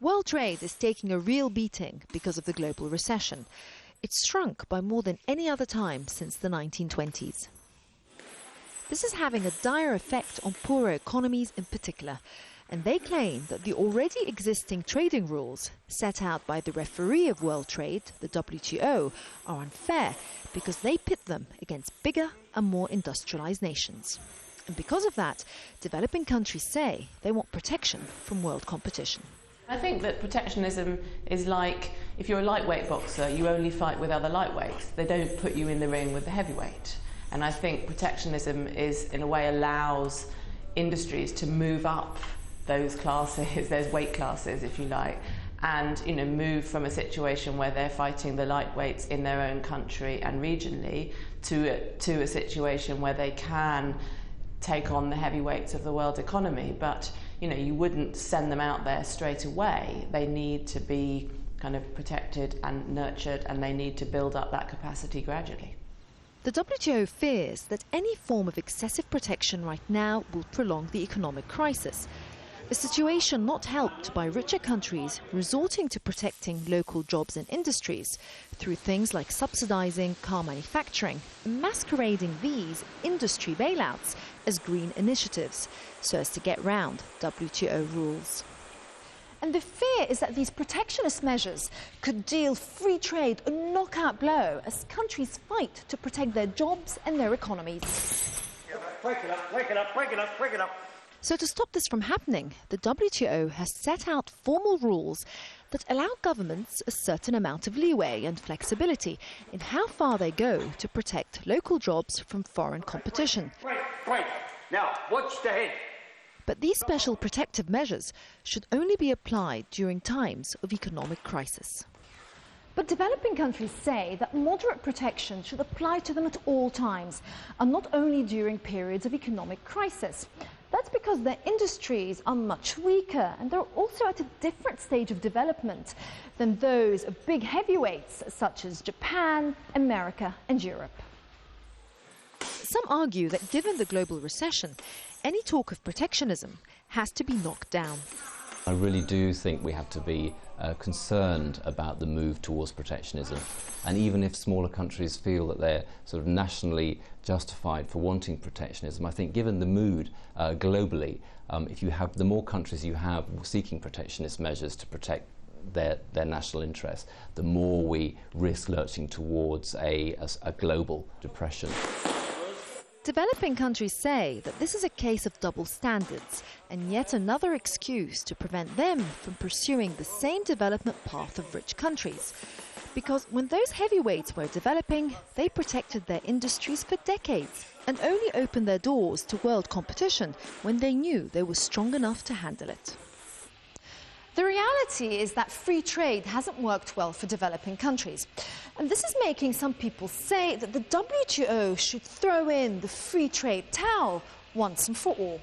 World trade is taking a real beating because of the global recession. It's shrunk by more than any other time since the 1920s. This is having a dire effect on poorer economies in particular, and they claim that the already existing trading rules set out by the referee of world trade, the WTO, are unfair because they pit them against bigger and more industrialized nations. And because of that, developing countries say they want protection from world competition. I think that protectionism is like, if you're a lightweight boxer, you only fight with other lightweights. They don't put you in the ring with the heavyweight. And I think protectionism is, in a way, allows industries to move up those classes, those weight classes, if you like, and move from a situation where they're fighting the lightweights in their own country and regionally to a situation where they can take on the heavyweights of the world economy. But you wouldn't send them out there straight away. They need to be kind of protected and nurtured, and they need to build up that capacity gradually. The WTO fears that any form of excessive protection right now will prolong the economic crisis, a situation not helped by richer countries resorting to protecting local jobs and industries through things like subsidizing car manufacturing and masquerading these industry bailouts as green initiatives so as to get round WTO rules. And the fear is that these protectionist measures could deal free trade a knockout blow as countries fight to protect their jobs and their economies. Break it up, break it up, break it up, break it up. So to stop this from happening, the WTO has set out formal rules that allow governments a certain amount of leeway and flexibility in how far they go to protect local jobs from foreign competition. Right. Now, watch the head. But these special protective measures should only be applied during times of economic crisis. But developing countries say that moderate protection should apply to them at all times, and not only during periods of economic crisis. That's because their industries are much weaker, and they're also at a different stage of development than those of big heavyweights such as Japan, America and Europe. Some argue that given the global recession, any talk of protectionism has to be knocked down. I really do think we have to be concerned about the move towards protectionism, and even if smaller countries feel that they're sort of nationally justified for wanting protectionism, I think given the mood globally, if you have the more countries you have seeking protectionist measures to protect their national interests, the more we risk lurching towards a global depression. Developing countries say that this is a case of double standards and yet another excuse to prevent them from pursuing the same development path of rich countries. Because when those heavyweights were developing, they protected their industries for decades and only opened their doors to world competition when they knew they were strong enough to handle it. The reality is that free trade hasn't worked well for developing countries. And this is making some people say that the WTO should throw in the free trade towel once and for all.